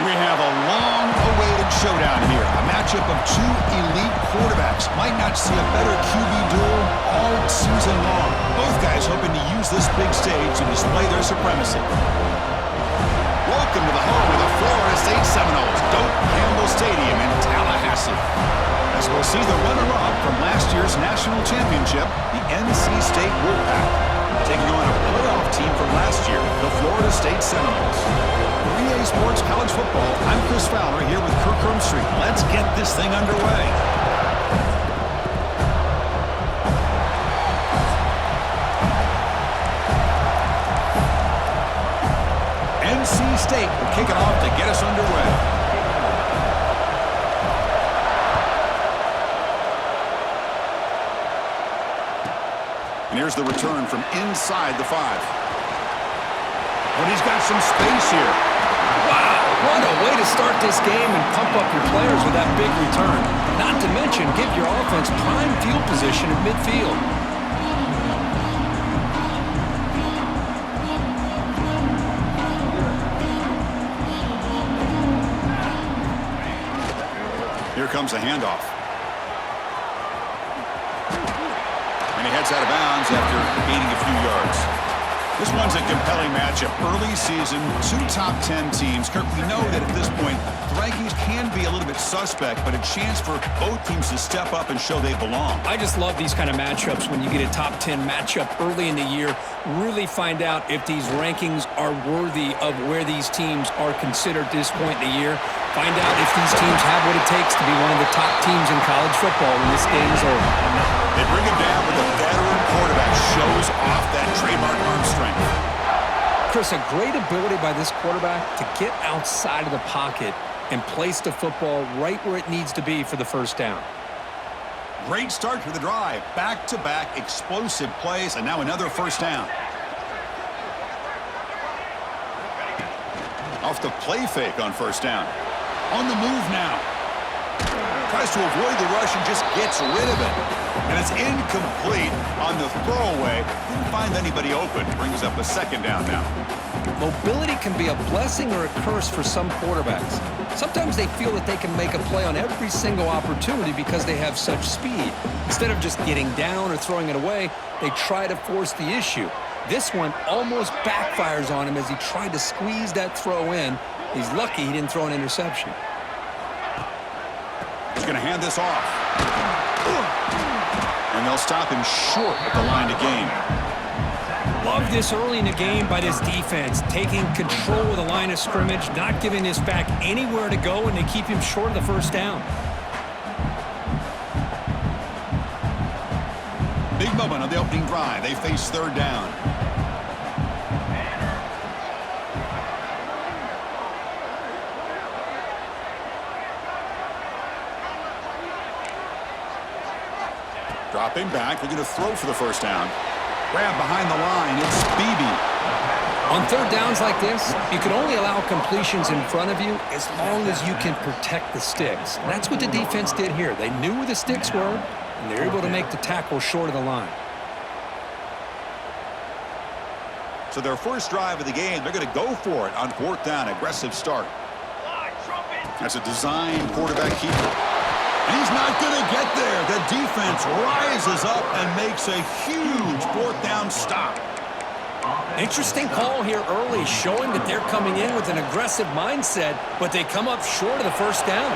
We have a long-awaited showdown here. A matchup of two elite quarterbacks. Might not see a better QB duel all season long. Both guys hoping to use this big stage to display their supremacy. Welcome to the home of the Florida State Seminoles, Doak Campbell Stadium in Tallahassee. As we'll see the runner-up from last year's national championship, the NC State Wolfpack, taking on a playoff team from last year, the Florida State Seminoles. 3A Sports College Football, I'm Chris Fowler here with Kirk Street. Let's get this thing underway. NC State will kick it off to get us underway. And here's the return from inside the 5. But he's got some space here. Wow, what a way to start this game and pump up your players with that big return. Not to mention, give your offense prime field position at midfield. Here comes a handoff. And he heads out of bounds after gaining a few yards. This one's a compelling matchup. Early season, two top 10 teams. Kirk, we know that at this point, the rankings can be a little bit suspect, but a chance for both teams to step up and show they belong. I just love these kind of matchups when you get a top 10 matchup early in the year. Really find out if these rankings are worthy of where these teams are considered at this point in the year. Find out if these teams have what it takes to be one of the top teams in college football when this game is over. They bring him down with a veteran quarterback. Shows off that trademark arm strength. Chris, a great ability by this quarterback to get outside of the pocket and place the football right where it needs to be for the first down. Great start to the drive. Back-to-back explosive plays, and now another first down. Off the play fake on first down. On the move now. Tries to avoid the rush and just gets rid of it. And it's incomplete on the throwaway. Didn't find anybody open. Brings up a second down now. Mobility can be a blessing or a curse for some quarterbacks. Sometimes they feel that they can make a play on every single opportunity because they have such speed. Instead of just getting down or throwing it away, they try to force the issue. This one almost backfires on him as he tried to squeeze that throw in. He's lucky he didn't throw an interception. He's going to hand this off. And they'll stop him short at the line to gain. Love this early in the game by this defense, taking control of the line of scrimmage, not giving this back anywhere to go, and they keep him short of the first down. Big moment on the opening drive. They face third down. Dropping back. They're going to throw for the first down. Grab behind the line. It's Beebe. On third downs like this, you can only allow completions in front of you as long as you can protect the sticks. And that's what the defense did here. They knew where the sticks were, and they were able to make the tackle short of the line. So their first drive of the game, they're going to go for it on fourth down. Aggressive start. That's a design quarterbak keeper. And he's not going to get there. The defense rises up and makes a huge fourth down stop. Interesting call here early, showing that they're coming in with an aggressive mindset, but they come up short of the first down.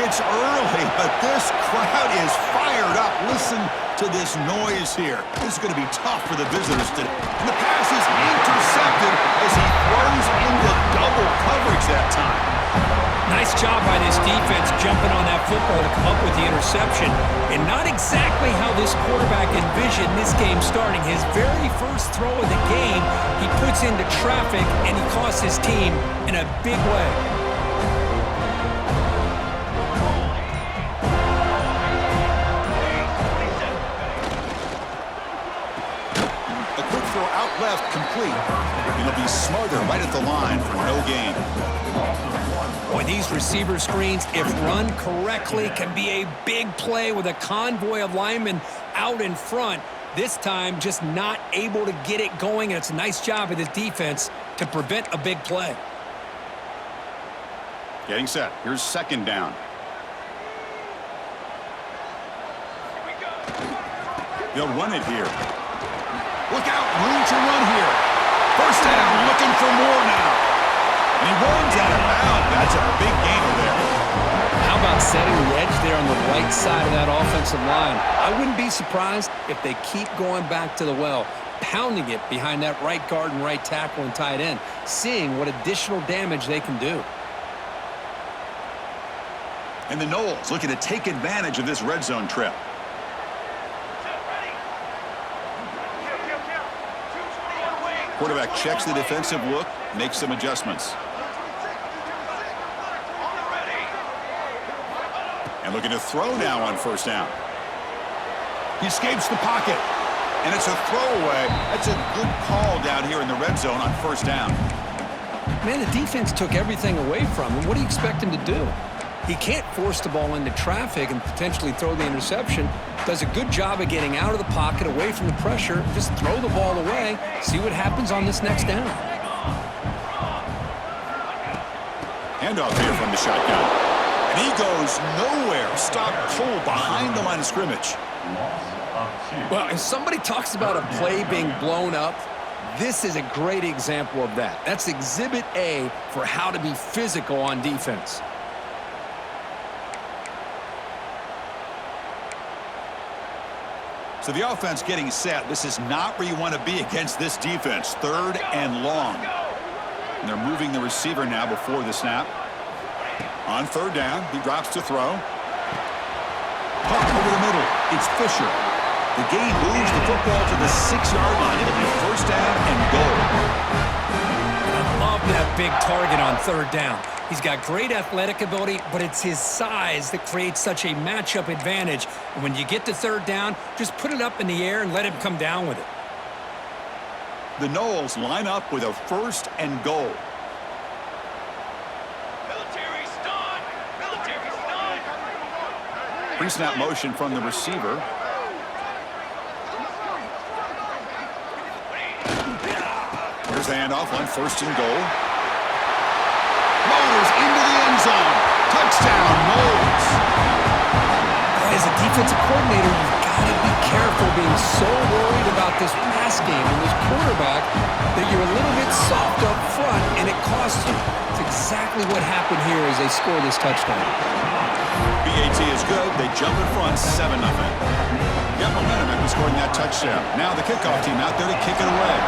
It's early, but this crowd is fired up. Listen to this noise here. This is going to be tough for the visitors today. And the pass is intercepted as he throws into double coverage that time. Nice job by this defense jumping on that football to come up with the interception. And not exactly how this quarterback envisioned this game starting. His very first throw of the game, he puts into traffic, and he costs his team in a big way. A quick throw out left, complete. It'll be Smother right at the line for no gain. Boy, these receiver screens, if run correctly, can be a big play with a convoy of linemen out in front. This time, just not able to get it going, and it's a nice job of the defense to prevent a big play. Getting set. Here's second down. They'll run it here. Look out. Room to run here. First down. Looking for more now. And he runs out of bounds. That's a big gainer there. How about setting the edge there on the right side of that offensive line? I wouldn't be surprised if they keep going back to the well, pounding it behind that right guard and right tackle and tight end, seeing what additional damage they can do. And the Noles looking to take advantage of this red zone trip. Quarterback checks the defensive look, makes some adjustments. And looking to throw now on first down. He escapes the pocket. And it's a throwaway. That's a good call down here in the red zone on first down. Man, the defense took everything away from him. What do you expect him to do? He can't force the ball into traffic and potentially throw the interception. Does a good job of getting out of the pocket, away from the pressure. Just throw the ball away. See what happens on this next down. Handoff here from the shotgun. And he goes nowhere. Stopped cold behind the line of scrimmage. Well, if somebody talks about a play being blown up, this is a great example of that. That's Exhibit A for how to be physical on defense. So the offense getting set. This is not where you want to be against this defense. Third and long. And they're moving the receiver now before the snap. On third down, he drops to throw. Puck over the middle. It's Fisher. The game moves the football to the 6-yard line. It'll be first down and goal. I love that big target on third down. He's got great athletic ability, but it's his size that creates such a matchup advantage. And when you get to third down, just put it up in the air and let him come down with it. The Noles line up with a first and goal. Pre-snap motion from the receiver. Here's the handoff on first and goal. Motors into the end zone. Touchdown, Noles. As a defensive coordinator, you've got to be careful being so worried about this pass game and this quarterback that you're a little bit soft up front and it costs you. It's exactly what happened here as they score this touchdown. BAT is good. They jump in front 7-0. Got momentum after scoring that touchdown. Now the kickoff team out there to kick it away.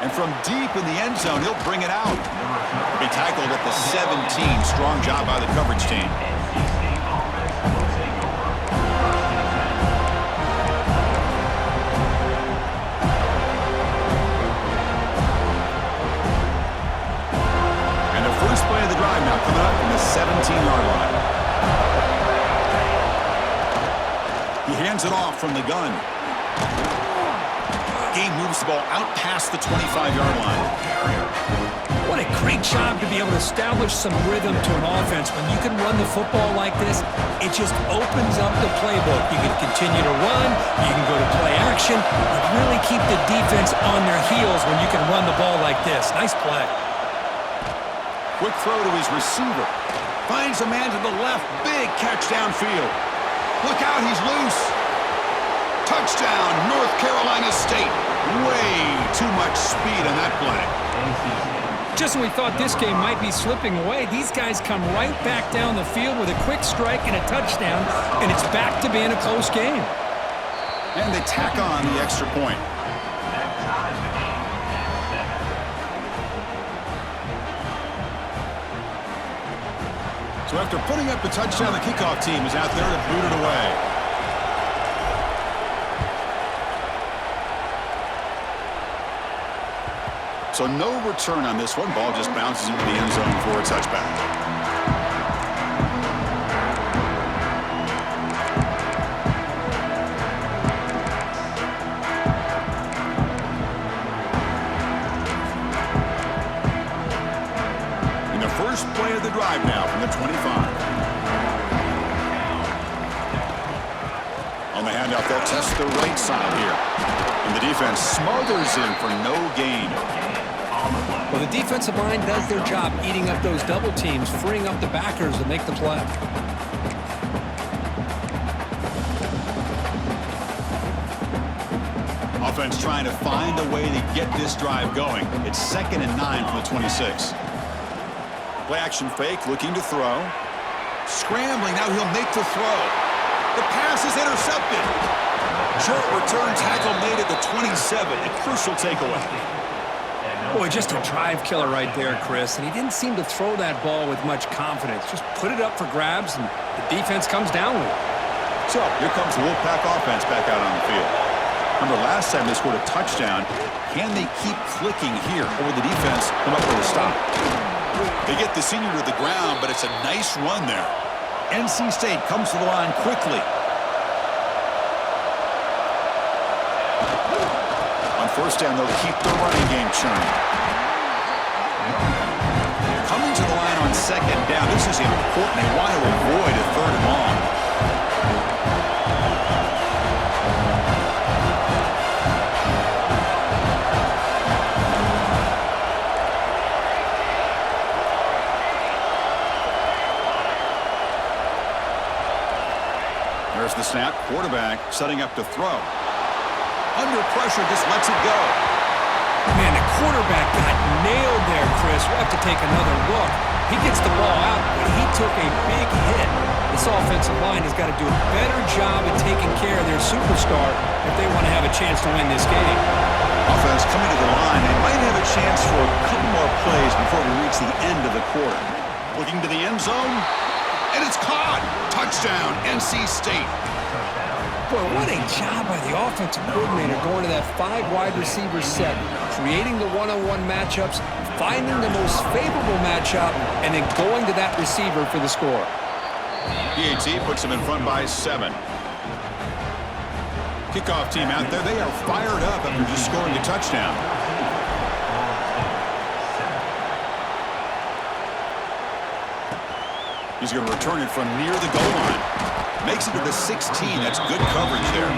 And from deep in the end zone, he'll bring it out. He'll be tackled at the 17. Strong job by the coverage team. And the first play of the drive now coming up from the 17-yard line. He hands it off from the gun. Game moves the ball out past the 25-yard line. What a great job to be able to establish some rhythm to an offense. When you can run the football like this, it just opens up the playbook. You can continue to run, you can go to play action, but really keep the defense on their heels when you can run the ball like this. Nice play. Quick throw to his receiver. Finds a man to the left. Big catch downfield. Look out, he's loose. Touchdown, North Carolina State. Way too much speed on that play. Just when we thought this game might be slipping away, these guys come right back down the field with a quick strike and a touchdown, and it's back to being a close game. And they tack on the extra point. So after putting up the touchdown, the kickoff team is out there to boot it away. So no return on this one. Ball just bounces into the end zone for a touchback. In the first play of the drive now from the 25. On the handoff, they'll test the right side here. And the defense smothers him for no gain. Well, the defensive line does their job eating up those double teams, freeing up the backers to make the play. Offense trying to find a way to get this drive going. It's 2nd and 9 from the 26. Play action fake, looking to throw. Scrambling, now he'll make the throw. The pass is intercepted. Short return tackle made at the 27, a crucial takeaway. Boy, just a drive killer right there, Chris. And he didn't seem to throw that ball with much confidence. Just put it up for grabs, and the defense comes down with it. So, here comes the Wolfpack offense back out on the field. Remember, last time they scored a touchdown. Can they keep clicking here, or will the defense come up with a stop? They get the senior to the ground, but it's a nice run there. NC State comes to the line quickly. On first down, they'll keep the running game churning. Coming to the line on 2nd down. This is important. They want to avoid a 3rd and long. There's the snap. Quarterback setting up to throw. Under pressure, just lets it go. Man, the quarterback got nailed there, Chris. We'll have to take another look. He gets the ball out, but he took a big hit. This offensive line has got to do a better job at taking care of their superstar if they want to have a chance to win this game. Offense coming to the line. They might have a chance for a couple more plays before we reach the end of the quarter. Looking to the end zone, and it's caught. Touchdown, NC State. Boy, what a job by the offensive coordinator going to that 5 wide receiver set, creating the one-on-one matchups, finding the most favorable matchup, and then going to that receiver for the score. PAT puts him in front by 7. Kickoff team out there. They are fired up after just scoring a touchdown. He's going to return it from near the goal line. Makes it to the 16. That's good coverage there.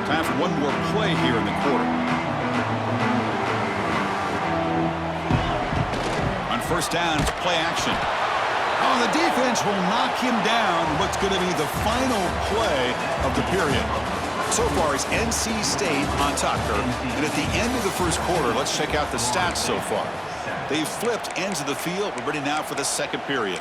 Time for one more play here in the quarter. On first down, it's play action. Oh, the defense will knock him down. What's going to be the final play of the period. So far, it's NC State on top, Kirk. And at the end of the first quarter, let's check out the stats so far. They've flipped ends of the field. We're ready now for the second period.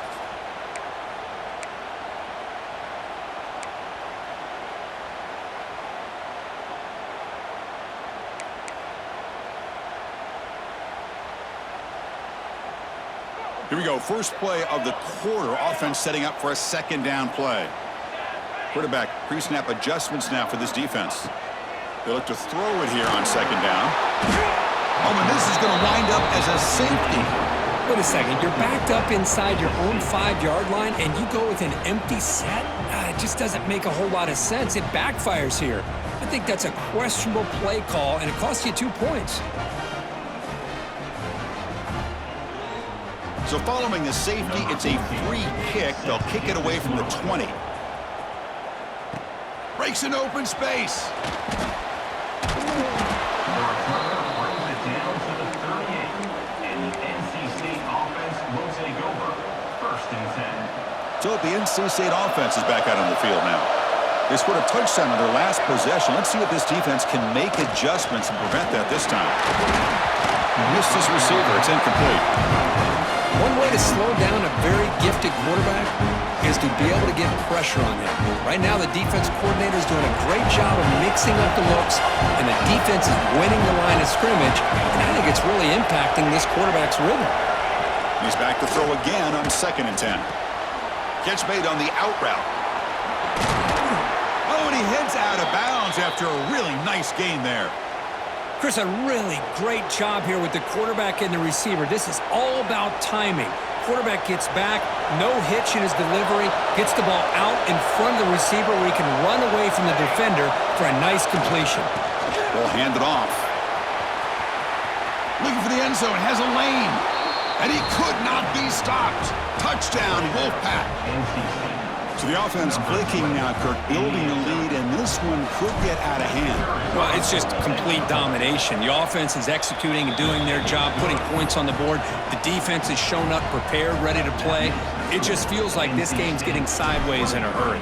Here we go. First play of the quarter. Offense setting up for a 2nd down play. Quarterback pre-snap adjustments now for this defense. They look to throw it here on 2nd down. Oh, and this is going to wind up as a safety. Wait a second. You're backed up inside your own 5-yard line, and you go with an empty set? It just doesn't make a whole lot of sense. It backfires here. I think that's a questionable play call, and it costs you 2 points. So following the safety, it's a free kick. They'll kick it away from the 20. Breaks an open space. So the NC State offense is back out on the field now. They scored a touchdown on their last possession. Let's see if this defense can make adjustments and prevent that this time. Missed his receiver. It's incomplete. One way to slow down a very gifted quarterback is to be able to get pressure on him. Right now, the defense coordinator is doing a great job of mixing up the looks, and the defense is winning the line of scrimmage, and I think it's really impacting this quarterback's rhythm. He's back to throw again on 2nd and 10. Catch made on the out route. Oh, and he heads out of bounds after a really nice gain there. Chris, a really great job here with the quarterback and the receiver. This is all about timing. Quarterback gets back, no hitch in his delivery, gets the ball out in front of the receiver where he can run away from the defender for a nice completion. Ball handed off. Looking for the end zone, has a lane, and he could not be stopped. Touchdown, Wolfpack. So the offense clicking now, Kirk, building the lead, and this one could get out of hand. Well, it's just complete domination. The offense is executing and doing their job, putting points on the board. The defense has shown up, prepared, ready to play. It just feels like this game's getting sideways in a hurry.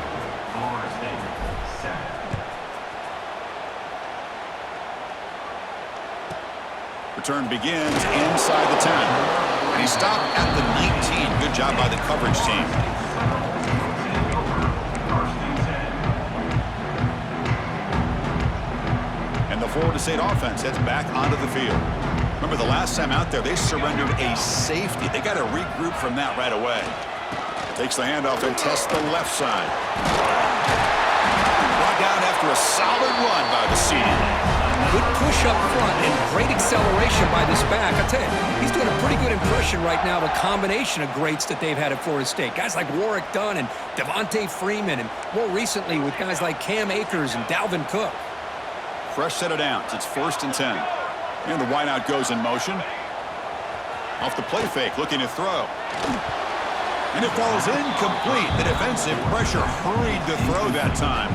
Return begins inside the 10. And he stopped at the 19. Good job by the coverage team. And the Florida State offense heads back onto the field. Remember, the last time out there, they surrendered a safety. They got to regroup from that right away. Takes the handoff and tests the left side. Brought down after a solid run by the senior. Good push up front and great acceleration by this back. I tell you, he's doing a pretty good impression right now of a combination of greats that they've had at Florida State. Guys like Warrick Dunn and Devontae Freeman, and more recently with guys like Cam Akers and Dalvin Cook. Fresh set of downs. It's 1st and 10. And the wideout goes in motion. Off the play fake, looking to throw. And it falls incomplete. The defensive pressure hurried to throw that time.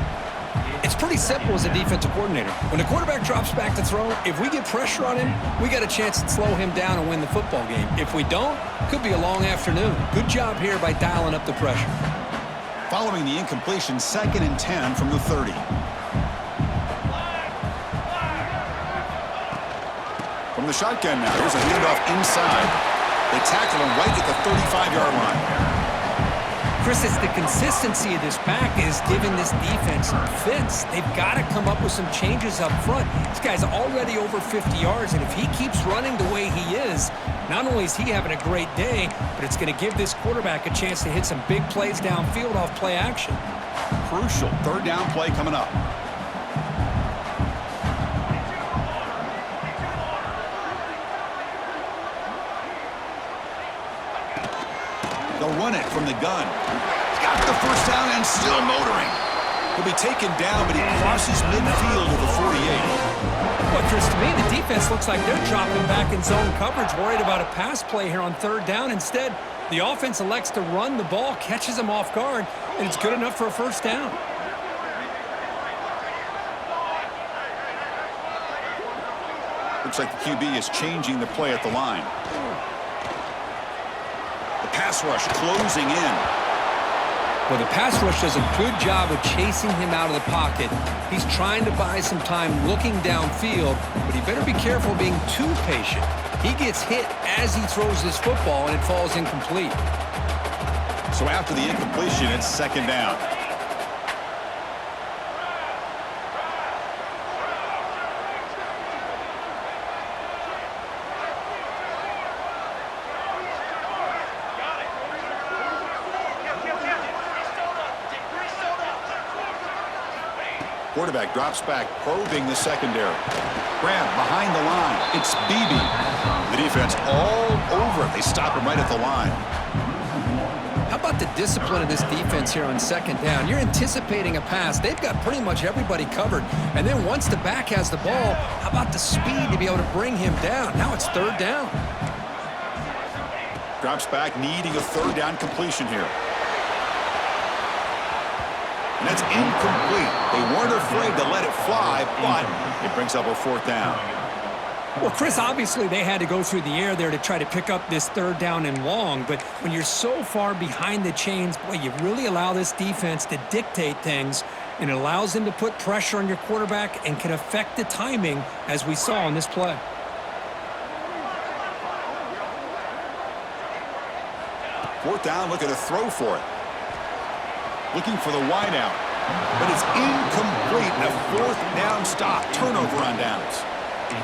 It's pretty simple as a defensive coordinator. When the quarterback drops back to throw, if we get pressure on him, we got a chance to slow him down and win the football game. If we don't, could be a long afternoon. Good job here by dialing up the pressure. Following the incompletion, 2nd and 10 from the 30. From the shotgun now, here's a handoff inside. They tackle him right at the 35-yard line. Chris, it's the consistency of this pack is giving this defense some fits. They've got to come up with some changes up front. This guy's already over 50 yards, and if he keeps running the way he is, not only is he having a great day, but it's going to give this quarterback a chance to hit some big plays downfield off play action. Crucial 3rd down play coming up. They'll run it from the gun. Got the 1st down and still motoring. He'll be taken down, but he crosses midfield to the 48. Well, Chris, to me, the defense looks like they're dropping back in zone coverage, worried about a pass play here on 3rd down. Instead, the offense elects to run the ball, catches them off guard, and it's good enough for a 1st down. Looks like the QB is changing the play at the line. Pass rush closing in. Well, the pass rush does a good job of chasing him out of the pocket. He's trying to buy some time looking downfield, but he better be careful being too patient. He gets hit as he throws this football, and it falls incomplete. So after the incompletion, it's 2nd down. Quarterback drops back, probing the secondary. Grab behind the line. It's Beebe. The defense all over it. They stop him right at the line. How about the discipline of this defense here on 2nd down? You're anticipating a pass. They've got pretty much everybody covered. And then once the back has the ball, how about the speed to be able to bring him down? Now it's 3rd down. Drops back, needing a 3rd down completion here. And that's incomplete. They weren't afraid to let it fly, but it brings up a 4th down. Well, Chris, obviously they had to go through the air there to try to pick up this 3rd down and long, but when you're so far behind the chains, boy, you really allow this defense to dictate things, and it allows them to put pressure on your quarterback and can affect the timing, as we saw on this play. Fourth down, look at a throw for it. Looking for the wideout, but it's incomplete. A 4th down stop, turnover on downs.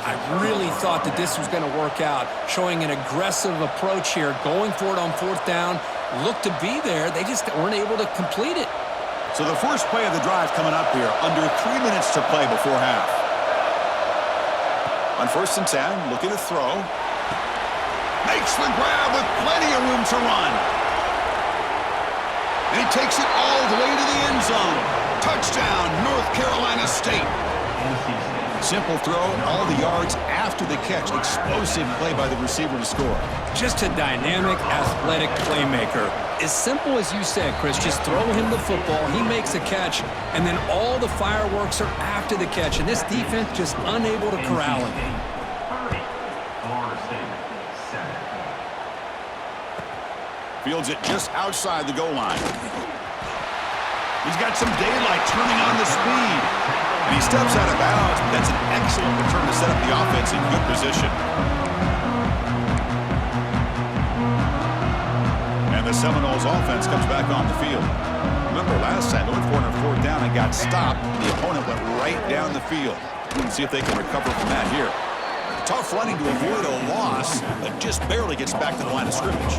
I really thought that this was going to work out, showing an aggressive approach here, going for it on 4th down, looked to be there. They just weren't able to complete it. So the first play of the drive coming up here, under 3 minutes to play before half. On 1st and 10, looking to throw. Makes the grab with plenty of room to run. And he takes it all the way to the end zone. Touchdown, North Carolina State. Simple throw, all the yards after the catch. Explosive play by the receiver to score. Just a dynamic, athletic playmaker. As simple as you said, Chris, just throw him the football, he makes a catch, and then all the fireworks are after the catch, and this defense just unable to corral him. Fields it just outside the goal line. He's got some daylight turning on the speed. And he steps out of bounds. That's an excellent return to set up the offense in good position. And the Seminoles offense comes back on the field. Remember last time they went for it on fourth down and got stopped. The opponent went right down the field. Let's see if they can recover from that here. Tough running to avoid a loss, but just barely gets back to the line of scrimmage.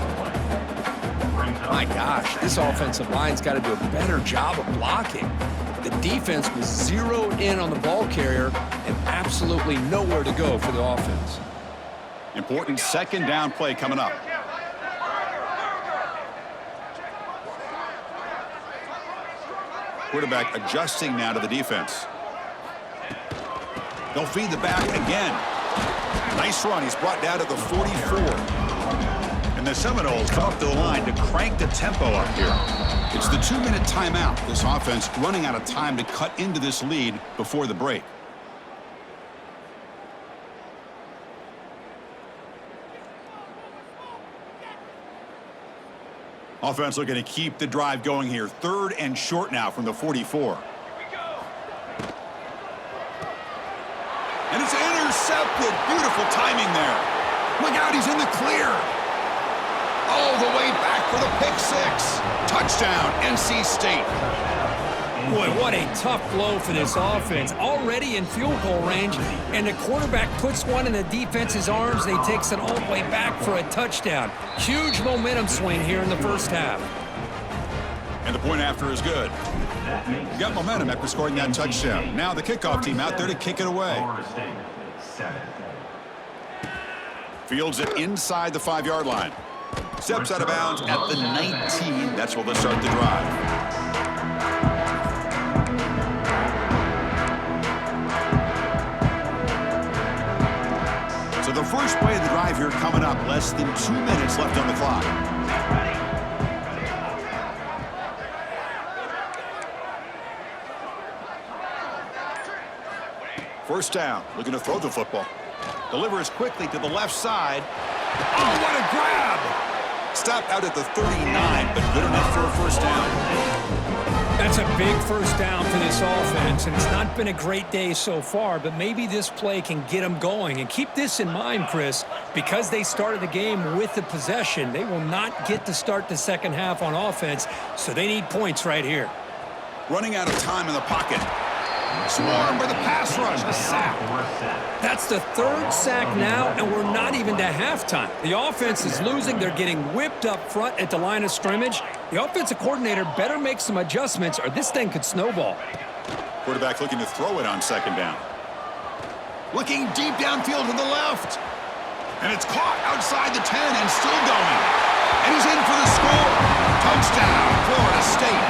My gosh, this offensive line's got to do a better job of blocking. The defense was zeroed in on the ball carrier and absolutely nowhere to go for the offense. Important second down play coming up. Quarterback adjusting now to the defense. They'll feed the back again. Nice run. He's brought down to the 44. And the Seminoles come up to the line to crank the tempo up here. It's the 2-minute timeout. This offense running out of time to cut into this lead before the break. Offense looking to keep the drive going here. 3rd and short now from the 44. And it's intercepted. Beautiful timing there. Look out, he's in the clear. All the way back for the pick 6. Touchdown, NC State. Boy, what a tough blow for this offense. Already in field goal range, and the quarterback puts one in the defense's arms, and he takes it all the way back for a touchdown. Huge momentum swing here in the first half. And the point after is good. Got momentum after scoring that touchdown. Now the kickoff team out there to kick it away. Fields it inside the 5-yard line. Steps out of bounds at the 19. That's where they'll start the drive. So the first play of the drive here coming up. Less than 2 minutes left on the clock. First down. Looking to throw the football. Delivers quickly to the left side. Oh, what a grab! Stopped out at the 39, but good enough for a first down. That's a big first down for this offense, and it's not been a great day so far, but maybe this play can get them going. And keep this in mind, Chris, because they started the game with the possession, they will not get to start the second half on offense, so they need points right here. Running out of time in the pocket. Swarmed by the pass rush. A sack. That's the 3rd sack now, and we're not even to halftime. The offense is losing. They're getting whipped up front at the line of scrimmage. The offensive coordinator better make some adjustments, or this thing could snowball. Quarterback looking to throw it on second down. Looking deep downfield to the left. And it's caught outside the 10 and still going. And he's in for the score. Touchdown, Florida State.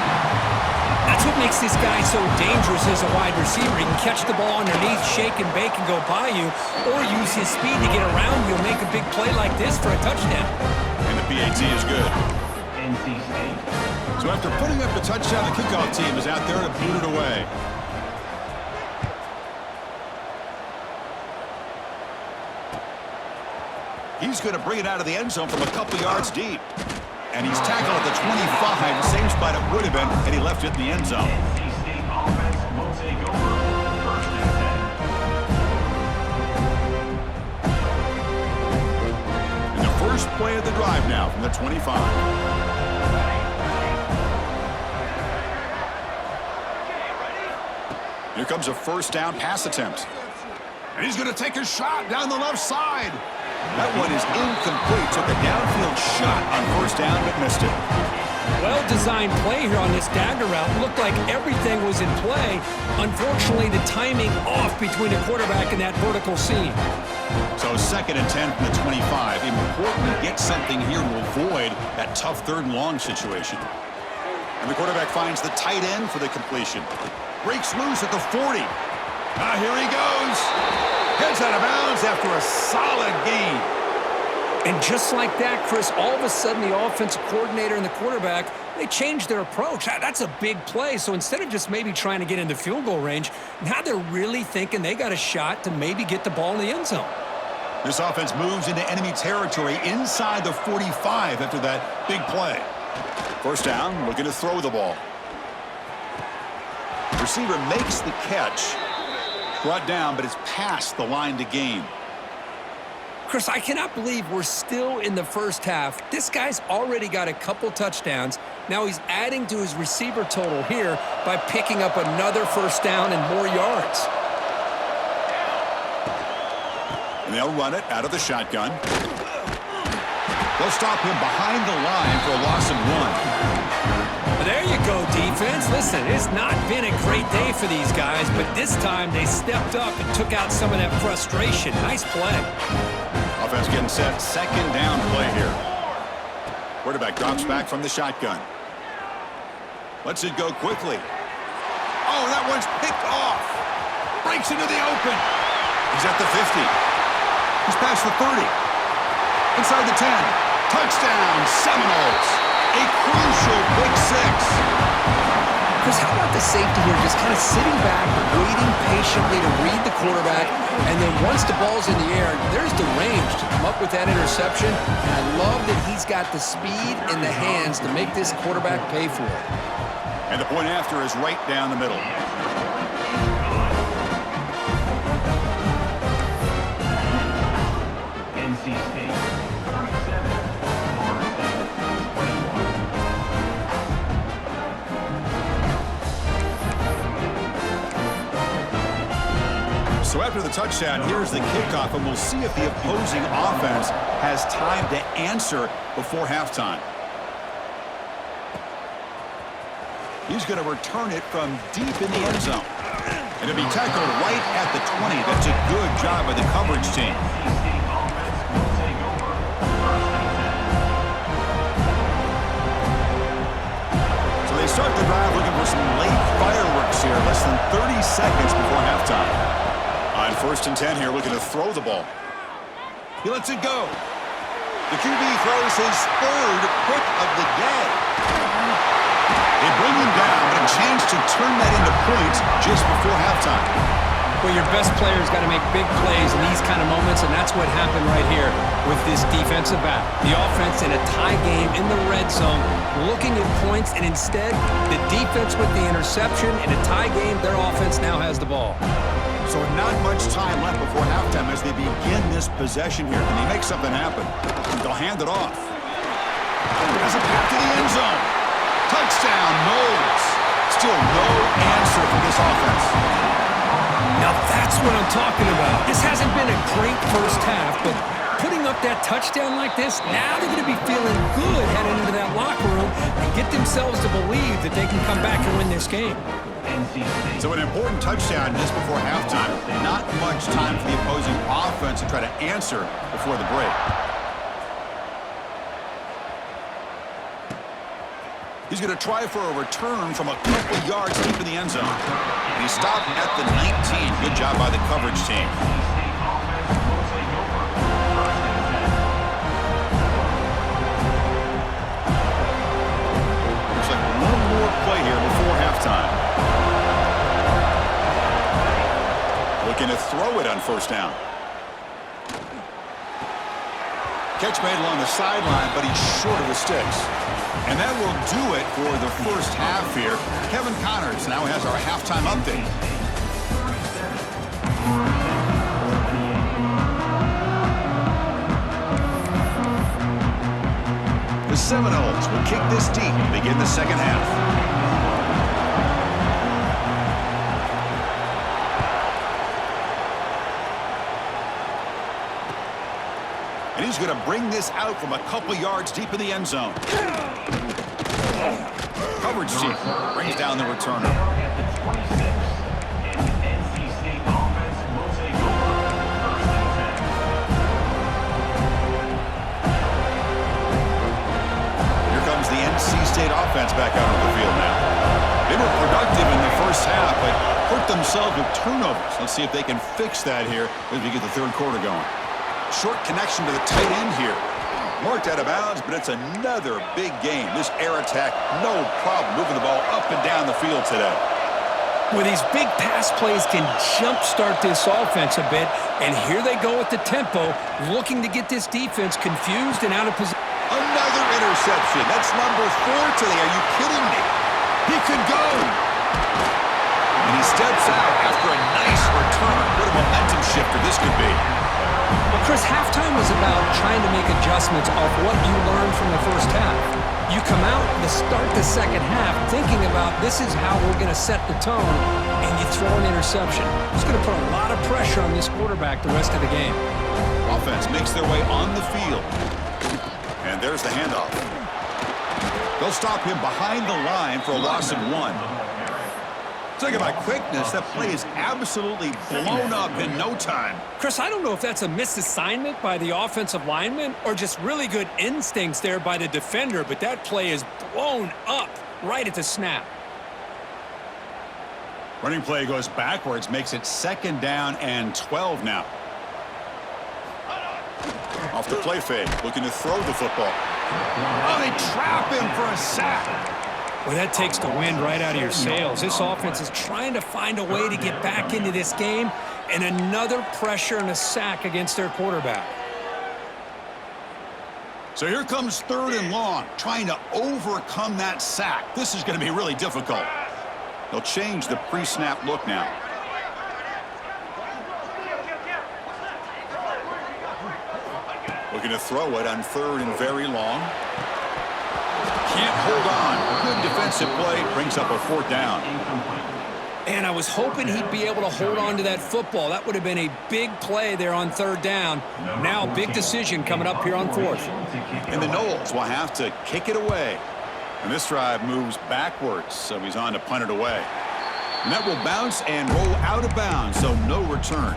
That's what makes this guy so dangerous as a wide receiver. He can catch the ball underneath, shake and bake and go by you, or use his speed to get around you and make a big play like this for a touchdown. And the PAT is good. So after putting up the touchdown, the kickoff team is out there to boot it away. He's going to bring it out of the end zone from a couple yards deep. And he's tackled at the 25, same spot it would have been, and he left it in the end zone. And the first play of the drive now from the 25. Here comes a first down pass attempt. And he's going to take a shot down the left side. That one is incomplete. Took a downfield shot on first down, but missed it. Well-designed play here on this dagger route. Looked like everything was in play. Unfortunately, the timing off between the quarterback and that vertical seam. So 2nd and 10 from the 25. Important to get something here to avoid that tough 3rd and long situation. And the quarterback finds the tight end for the completion. Breaks loose at the 40. Here he goes. Heads out of bounds after a solid gain. And just like that, Chris, all of a sudden the offensive coordinator and the quarterback, they changed their approach. That's a big play. So instead of just maybe trying to get into field goal range, now they're really thinking they got a shot to maybe get the ball in the end zone. This offense moves into enemy territory inside the 45 after that big play. First down, looking to throw the ball. Receiver makes the catch. Brought down, but it's past the line to gain. Chris, I cannot believe we're still in the first half. This guy's already got a couple touchdowns. Now he's adding to his receiver total here by picking up another first down and more yards. And they'll run it out of the shotgun. They'll stop him behind the line for a loss of 1. There you go, defense. Listen, it's not been a great day for these guys, but this time they stepped up and took out some of that frustration. Nice play. Offense getting set. Second down play here. Quarterback drops back from the shotgun. Lets it go quickly. Oh, that one's picked off. Breaks into the open. He's at the 50. He's past the 30. Inside the 10. Touchdown, Seminoles. A crucial pick 6. Chris, how about the safety here just kind of sitting back, waiting patiently to read the quarterback, and then once the ball's in the air, there's the range to come up with that interception, and I love that he's got the speed in the hands to make this quarterback pay for it. And the point after is right down the middle. NC State, 37, Florida State, 21. So after the touchdown, here's the kickoff, and we'll see if the opposing offense has time to answer before halftime. He's going to return it from deep in the end zone. And it'll be tackled right at the 20. That's a good job by the coverage team. So they start the drive looking for some late fireworks here, less than 30 seconds before halftime. On 1st and 10 here, looking to throw the ball. He lets it go. The QB throws his 3rd pick of the day. They bring him down, but a chance to turn that into points just before halftime. Well, your best player's got to make big plays in these kind of moments, and that's what happened right here with this defensive back. The offense in a tie game in the red zone, looking at points, and instead, the defense with the interception. In a tie game, their offense now has the ball. So not much time left before halftime as they begin this possession here. Can they make something happen? They'll hand it off. Has a pass to the end zone. Touchdown, Knowles. Still no answer for this offense. Now that's what I'm talking about. This hasn't been a great first half, but putting up that touchdown like this, now they're going to be feeling good heading into that locker room and get themselves to believe that they can come back and win this game. So an important touchdown just before halftime. Not much time for the opposing offense to try to answer before the break. He's going to try for a return from a couple yards deep in the end zone. And he stopped at the 19. Good job by the coverage team. Looks like one more play here before halftime. Looking to throw it on 1st down. Catch made along the sideline, but he's short of the sticks. And that will do it for the first half here. Kevin Connors now has our halftime update. The Seminoles will kick this deep to begin the second half. And he's going to bring this out from a couple yards deep in the end zone. Coverage team brings down the returner. Here comes the NC State offense back out on the field now. They were productive in the first half, but hurt themselves with turnovers. Let's see if they can fix that here as we get the third quarter going. Short connection to the tight end here. Marked out of bounds, but it's another big game. This air attack, no problem moving the ball up and down the field today. Well, these big pass plays can jumpstart this offense a bit, and here they go with the tempo, looking to get this defense confused and out of position. Another interception. That's number 4 today. Are you kidding me? He could go. And he steps out after a nice return. What a momentum shifter this could be. Well, Chris, halftime was about trying to make adjustments off what you learned from the first half. You come out to start the second half thinking about this is how we're going to set the tone, and you throw an interception. It's going to put a lot of pressure on this quarterback the rest of the game. Offense makes their way on the field. And there's the handoff. They'll stop him behind the line for a loss of 1. Talking about quickness, that play is absolutely blown up in no time. Chris, I don't know if that's a misassignment by the offensive lineman or just really good instincts there by the defender, but that play is blown up right at the snap. Running play goes backwards, makes it 2nd down and 12 now. Off the play fake, looking to throw the football. Oh, they trap him for a sack. Well, that takes the wind right out of your sails. This offense is trying to find a way to get back into this game, and another pressure and a sack against their quarterback. So here comes 3rd and long, trying to overcome that sack. This is going to be really difficult. They'll change the pre-snap look now. Looking to throw it on 3rd and very long. Can't hold on. Good defensive play. Brings up a 4th down. And I was hoping he'd be able to hold on to that football. That would have been a big play there on 3rd down. Now, big decision coming up here on 4th. And the Noles will have to kick it away. And this drive moves backwards, so he's on to punt it away. And that will bounce and roll out of bounds, so no return.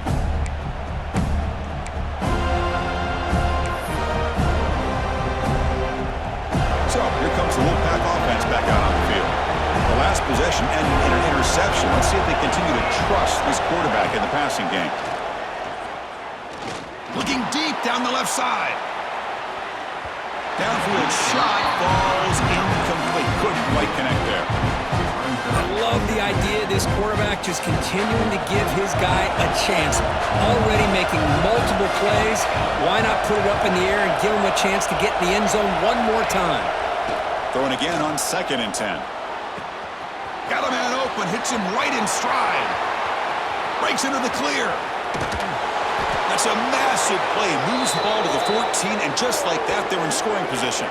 So here comes the Wolfpack offense back out on the field. The last possession ended in an interception. Let's see if they continue to trust this quarterback in the passing game. Looking deep down the left side. Downfield shot falls incomplete. Couldn't quite connect there. I love the idea of this quarterback just continuing to give his guy a chance. Already making multiple plays. Why not put it up in the air and give him a chance to get in the end zone one more time? Throwing again on 2nd and 10. Got a man open, hits him right in stride. Breaks into the clear. That's a massive play. Moves the ball to the 14, and just like that, they're in scoring position.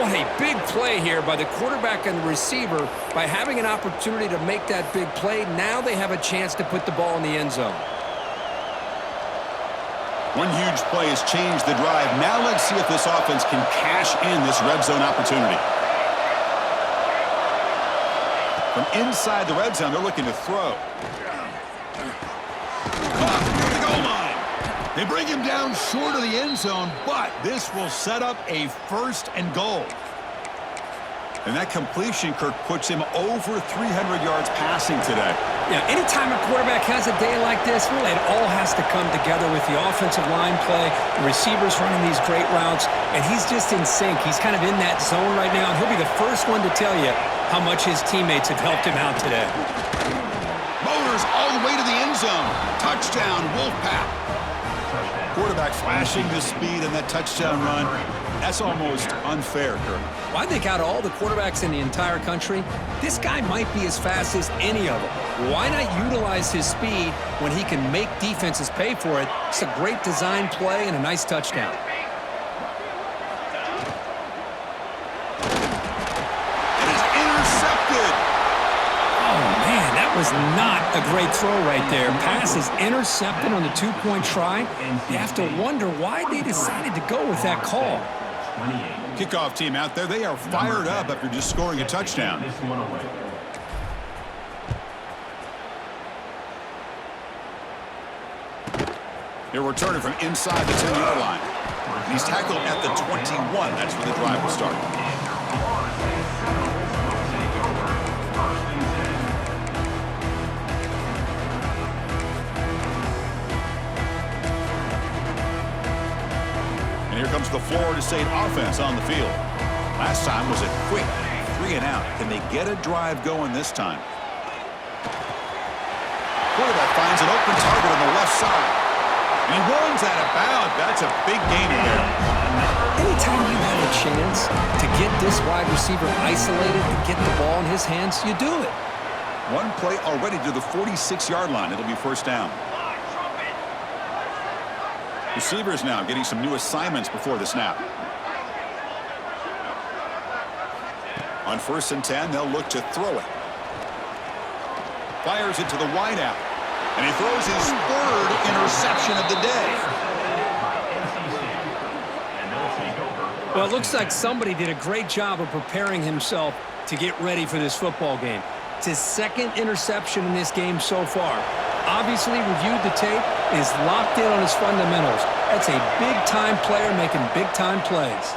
What a big play here by the quarterback and the receiver. By having an opportunity to make that big play, now they have a chance to put the ball in the end zone. One huge play has changed the drive. Now let's see if this offense can cash in this red zone opportunity. From inside the red zone, they're looking to throw. Caught near the goal line. They bring him down short of the end zone, but this will set up a 1st and goal. And that completion, Kirk, puts him over 300 yards passing today. Yeah, anytime a quarterback has a day like this, really, it all has to come together with the offensive line play, the receivers running these great routes, and he's just in sync. He's kind of in that zone right now, and he'll be the first one to tell you how much his teammates have helped him out today. Motors all the way to the end zone. Touchdown, Wolfpack. Quarterback flashing the speed in that touchdown run. That's almost unfair, Kirk. Well, I think out of all the quarterbacks in the entire country, this guy might be as fast as any of them. Why not utilize his speed when he can make defenses pay for it? It's a great design play and a nice touchdown. It is intercepted. Oh, man, that was not a great throw right there. Pass is intercepted on the 2-point try. You have to wonder why they decided to go with that call. Kickoff team out there, they are fired up after just scoring a touchdown. They're returning from inside the 10-yard line. He's tackled at the 21. That's where the drive will start. here comes the Florida State offense on the field. Last time was a quick 3 and out. Can they get a drive going this time? Quarterback finds an open target on the left side. And he runs out of bounds. That's a big gain in there. Anytime you have a chance to get this wide receiver isolated and get the ball in his hands, you do it. One play already to the 46-yard line. It'll be first down. Receivers now getting some new assignments before the snap. On 1st and 10, they'll look to throw it. Fires it to the wideout. And he throws his 3rd interception of the day. Well, it looks like somebody did a great job of preparing himself to get ready for this football game. It's his 2nd interception in this game so far. Obviously reviewed the tape, is locked in on his fundamentals. That's a big-time player making big-time plays.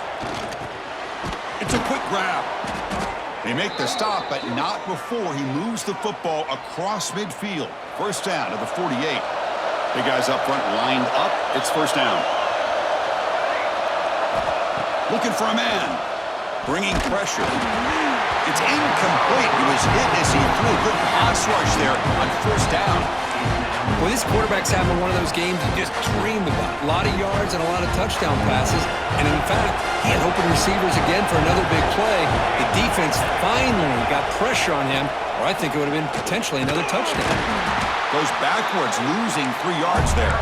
It's a quick grab. They make the stop, but not before he moves the football across midfield. First down to the 48. Big guys up front lined up. It's first down. Looking for a man. Bringing pressure. It's incomplete. He was hit as he threw a good pass rush there on first down. Well, this quarterback's having one of those games you just dreamed about. A lot of yards and a lot of touchdown passes. And in fact, he had open receivers again for another big play. The defense finally got pressure on him, or I think it would have been potentially another touchdown. Goes backwards, losing 3 yards there.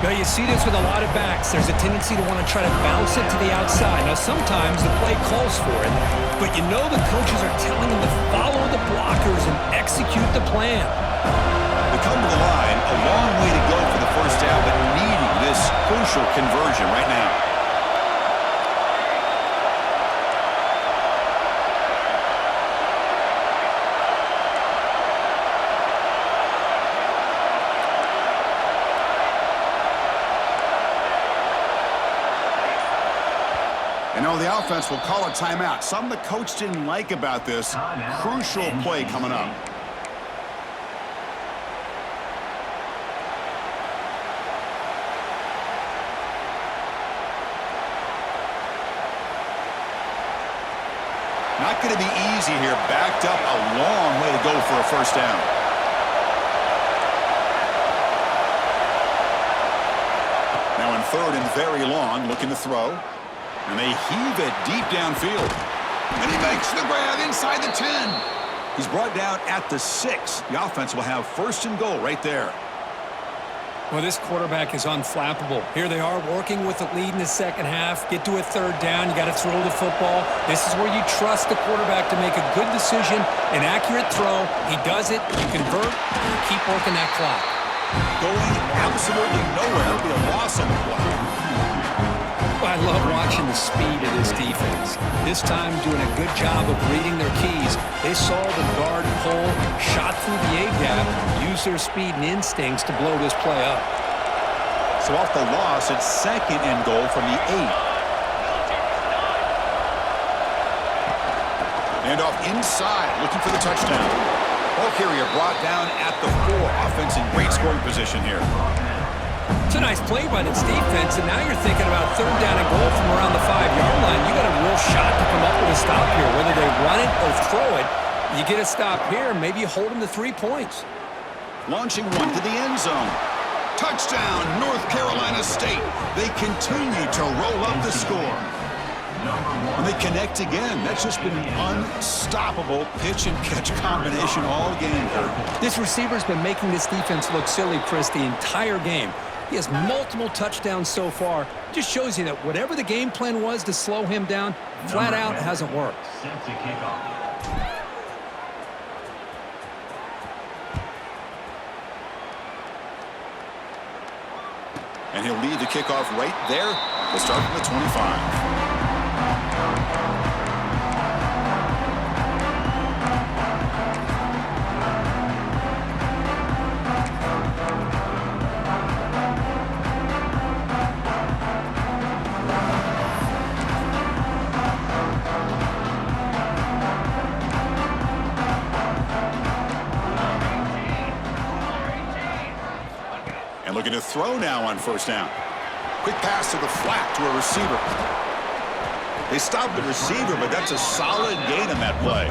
Now, you see this with a lot of backs. There's a tendency to want to try to bounce it to the outside. Now, sometimes the play calls for it, but you know the coaches are telling them to follow the blockers and execute the plan. They come to the line, a long way to go for the first down, but needing this crucial conversion right now. You know, the offense will call a timeout. Something the coach didn't like about this. Crucial play coming up. Not going to be easy here. Backed up a long way to go for a first down. Now in 3rd and very long, looking to throw. And they heave it deep downfield. And he makes the grab inside the 10. He's brought down at the 6. The offense will have 1st and goal right there. Well, this quarterback is unflappable. Here they are working with the lead in the second half. Get to a 3rd down. You got to throw the football. This is where you trust the quarterback to make a good decision, an accurate throw. He does it. You convert. You keep working that clock. Going absolutely nowhere. It'll be a loss on the play. I love watching the speed of this defense. This time doing a good job of reading their keys. They saw the guard pull, shot through the A-gap, used their speed and instincts to blow this play up. So off the loss, it's 2nd and goal from the 8. And off inside, looking for the touchdown. Ball carrier brought down at the 4. Offense in great scoring position here. It's a nice play by this defense, and now you're thinking about 3rd down and goal from around the 5-yard line. You got a real shot to come up with a stop here. Whether they run it or throw it, you get a stop here, maybe you hold them to 3 points. Launching one to the end zone. Touchdown, North Carolina State. They continue to roll up the score. And they connect again. That's just been an unstoppable pitch-and-catch combination all game, Kurt. This receiver's been making this defense look silly, Chris, the entire game. He has multiple touchdowns so far. Just shows you that whatever the game plan was to slow him down, flat out hasn't worked. Set to kick off. And he'll lead the kickoff right there. We'll start from the 25. And looking to throw now on first down. Quick pass to the flat to a receiver. They stopped the receiver, but that's a solid gain on that play.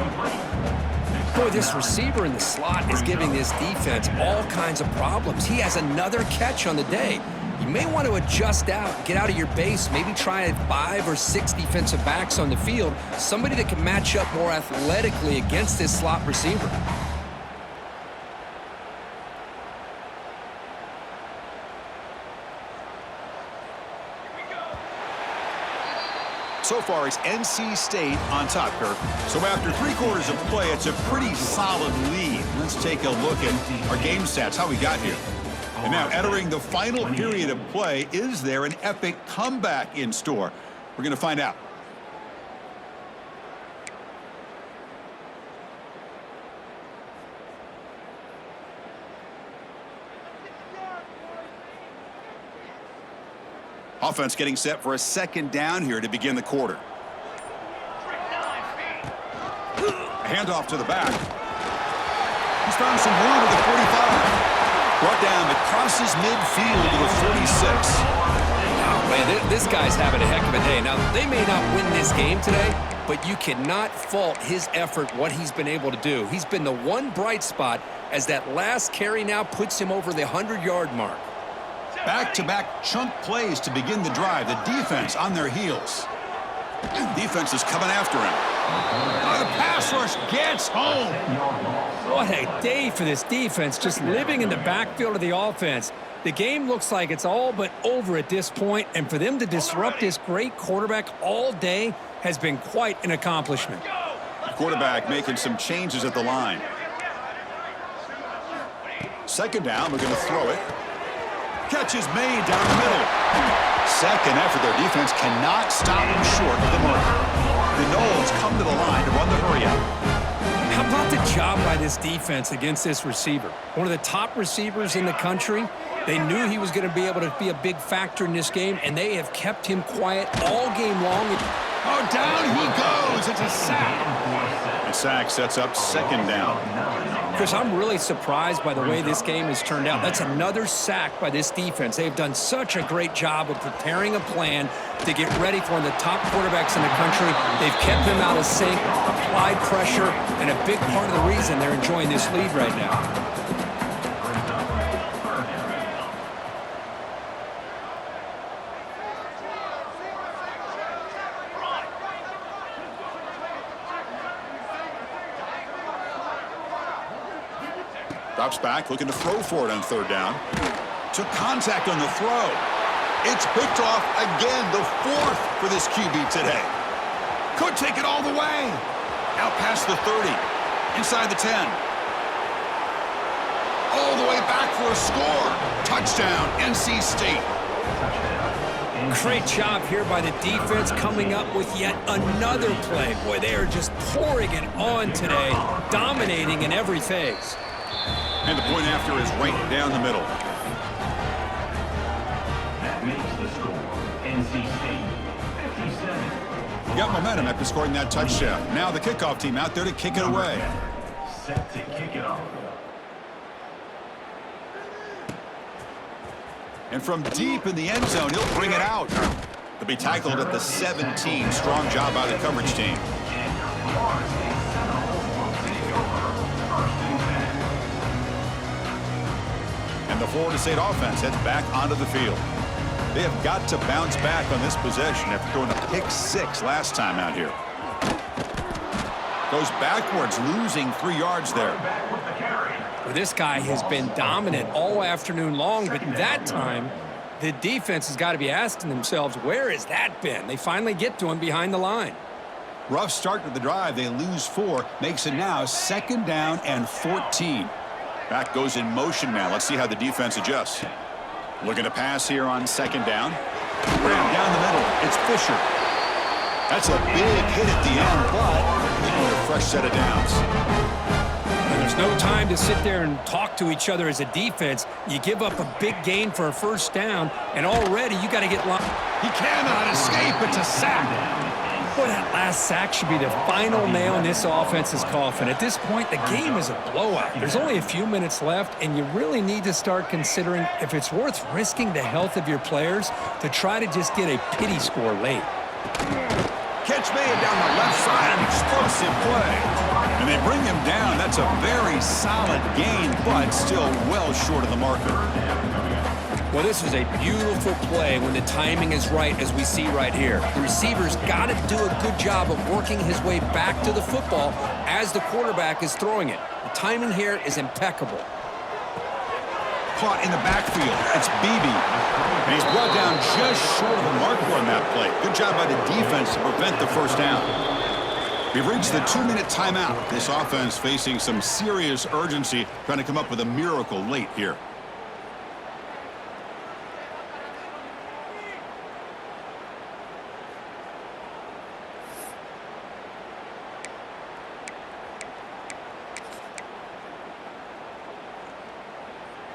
Boy, this receiver in the slot is giving this defense all kinds of problems. He has another catch on the day. You may want to adjust out, get out of your base, maybe try 5 or 6 defensive backs on the field, somebody that can match up more athletically against this slot receiver. So far, it's NC State on top, Kirk. So after 3 quarters of play, it's a pretty solid lead. Let's take a look at our game stats, how we got here. And now, entering the final period of play, is there an epic comeback in store? We're going to find out. Offense getting set for a second down here to begin the quarter. A handoff to the back. He's found some room at the 45. Brought down, it crosses midfield to the 46. Oh, man, this guy's having a heck of a day. Now, they may not win this game today, but you cannot fault his effort, what he's been able to do. He's been the one bright spot as that last carry now puts him over the 100-yard mark. Back-to-back chunk plays to begin the drive. The defense on their heels. Defense is coming after him. The pass rush gets home. What a day for this defense, just living in the backfield of the offense. The game looks like it's all but over at this point, and for them to disrupt this great quarterback all day has been quite an accomplishment. The quarterback making some changes at the line. Second down, we're going to throw it. Catch is made down the middle. Second effort, their defense cannot stop him short of the mark. The Noles come to the line to run the hurry out. How about the job by this defense against this receiver? One of the top receivers in the country. They knew he was going to be able to be a big factor in this game, and they have kept him quiet all game long. Oh, down he goes. It's a sack. The sack sets up second down. Chris, I'm really surprised by the way this game has turned out. That's another sack by this defense. They've done such a great job of preparing a plan to get ready for one of the top quarterbacks in the country. They've kept him out of sync, applied pressure, and a big part of the reason they're enjoying this lead right now. Drops back, looking to throw for it on third down. Took contact on the throw. It's picked off again, the 4th for this QB today. Could take it all the way. Out past the 30, inside the 10. All the way back for a score. Touchdown, NC State. Great job here by the defense coming up with yet another play. Boy, they are just pouring it on today, dominating in every phase. And the point after is right down the middle. That makes the score NC State 57. Got momentum after scoring that touchdown. Now the kickoff team out there to kick it away. Set to kick it off. And from deep in the end zone, he'll bring it out. He'll be tackled at the 17. Strong job by the coverage team. The Florida State offense heads back onto the field. They have got to bounce back on this possession after throwing a pick 6 last time out here. Goes backwards, losing 3 yards there. Well, this guy has been dominant all afternoon long, but that time, the defense has got to be asking themselves, where has that been? They finally get to him behind the line. Rough start to the drive. They lose 4. Makes it now second down and 14. Back goes in motion now. Let's see how the defense adjusts. Looking to pass here on second down. Ram down the middle. It's Fisher. That's a big hit at the end, but they need a fresh set of downs. And there's no time to sit there and talk to each other as a defense. You give up a big gain for a first down, and already you got to get... He cannot escape. It's a sack. Boy, that last sack should be the final nail in this offense's coffin. At this point, the game is a blowout. There's only a few minutes left, and you really need to start considering if it's worth risking the health of your players to try to just get a pity score late. Catch made down the left side, an explosive play. And they bring him down. That's a very solid gain, but still well short of the marker. Well, this was a beautiful play when the timing is right, as we see right here. The receiver's got to do a good job of working his way back to the football as the quarterback is throwing it. The timing here is impeccable. Caught in the backfield. It's Beebe. And he's brought down just short of the marker on that play. Good job by the defense to prevent the first down. We've reached the 2-minute timeout. This offense facing some serious urgency, trying to come up with a miracle late here.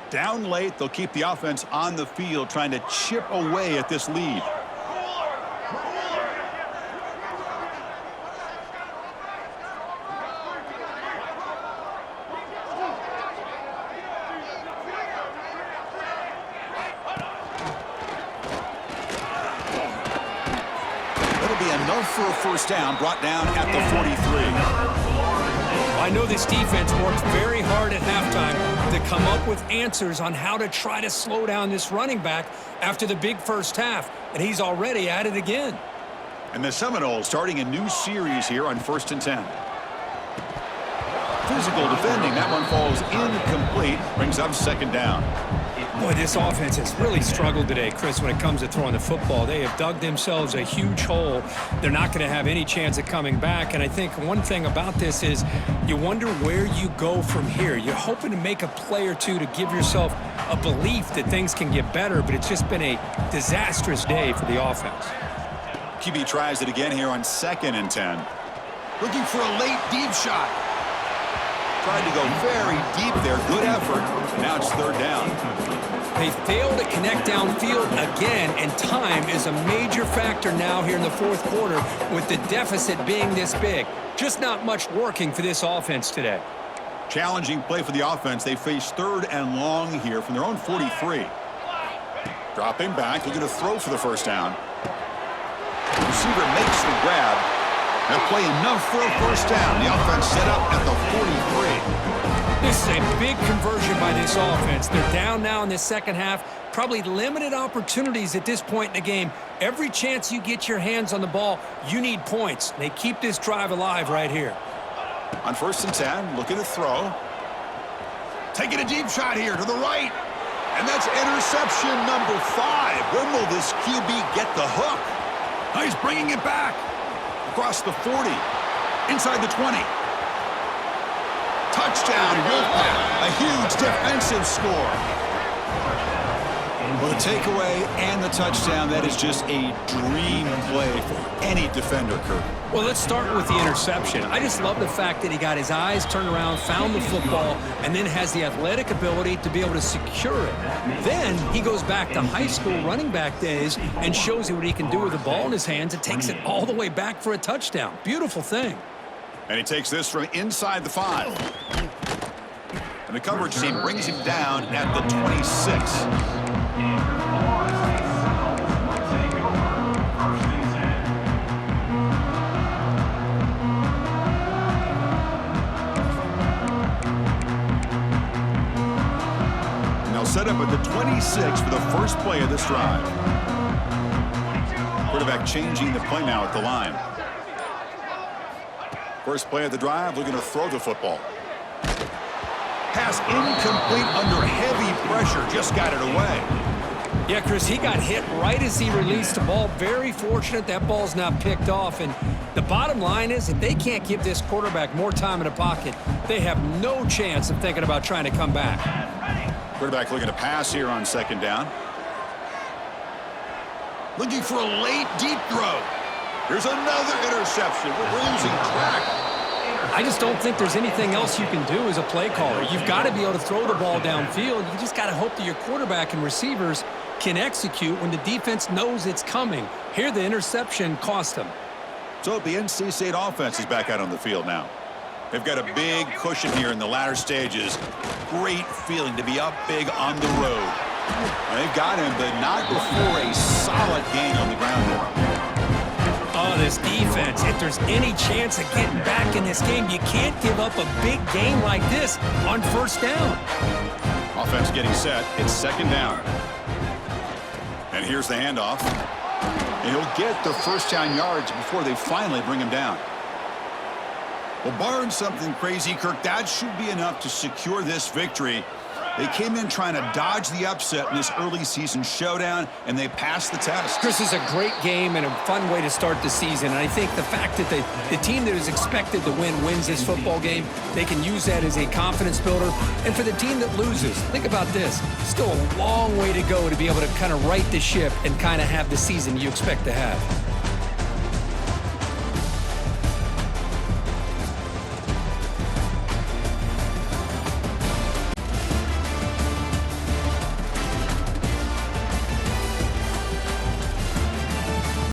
Down late, they'll keep the offense on the field, trying to chip away at this lead. That'll be enough for a first down, brought down at the 43. I know this defense worked very hard at halftime to come up with answers on how to try to slow down this running back after the big first half, and he's already at it again. And the Seminoles starting a new series here on 1st and 10. Physical defending, that one falls incomplete, brings up second down. Boy, this offense has really struggled today, Chris, when it comes to throwing the football. They have dug themselves a huge hole. They're not going to have any chance of coming back. And I think one thing about this is you wonder where you go from here. You're hoping to make a play or two to give yourself a belief that things can get better, but it's just been a disastrous day for the offense. QB tries it again here on 2nd and 10. Looking for a late deep shot. Tried to go very deep there. Good effort. Now it's 3rd down. They failed to connect downfield again, and time is a major factor now here in the 4th quarter with the deficit being this big. Just not much working for this offense today. Challenging play for the offense. They face 3rd and long here from their own 43. Dropping back, looking to throw for the first down. Receiver makes the grab. They'll play enough for a first down. The offense set up at the 43. This is a big conversion by this offense. They're down now in the second half. Probably limited opportunities at this point in the game. Every chance you get your hands on the ball, you need points. They keep this drive alive right here. On 1st and 10, looking to throw. Taking a deep shot here to the right. And that's interception number 5. When will this QB get the hook? Oh, he's bringing it back. Across the 40. Inside the 20. Touchdown, Wolfpack. A huge defensive score. Well, the takeaway and the touchdown, that is just a dream play for any defender, Kirk. Well, let's start with the interception. I just love the fact that he got his eyes turned around, found the football, and then has the athletic ability to be able to secure it. Then he goes back to high school running back days and shows you what he can do with the ball in his hands and takes it all the way back for a touchdown. Beautiful thing. And he takes this from inside the 5. And the coverage team brings him down at the 26. Set up at the 26 for the first play of this drive. Quarterback changing the play now at the line. First play of the drive, looking to throw the football. Pass incomplete under heavy pressure, just got it away. Yeah, Chris, he got hit right as he released the ball. Very fortunate that ball's not picked off. And the bottom line is if they can't give this quarterback more time in the pocket, they have no chance of thinking about trying to come back. Quarterback looking to pass here on 2nd down. Looking for a late deep throw. Here's another interception. We're losing track. I just don't think there's anything else you can do as a play caller. You've got to be able to throw the ball downfield. You just got to hope that your quarterback and receivers can execute when the defense knows it's coming. Here, the interception cost them. So the NC State offense is back out on the field now. They've got a big cushion here in the latter stages. Great feeling to be up big on the road. They've got him, but not before a solid gain on the ground there. Oh, this defense, if there's any chance of getting back in this game, you can't give up a big game like this on first down. Offense getting set. It's second down. And here's the handoff. And he'll get the first down yards before they finally bring him down. Well, barring something crazy, Kirk, that should be enough to secure this victory. They came in trying to dodge the upset in this early season showdown, and they passed the test. Chris, is a great game and a fun way to start the season. And I think the fact that the team that is expected to win wins this football game, they can use that as a confidence builder. And for the team that loses, think about this. Still a long way to go to be able to kind of right the ship and kind of have the season you expect to have.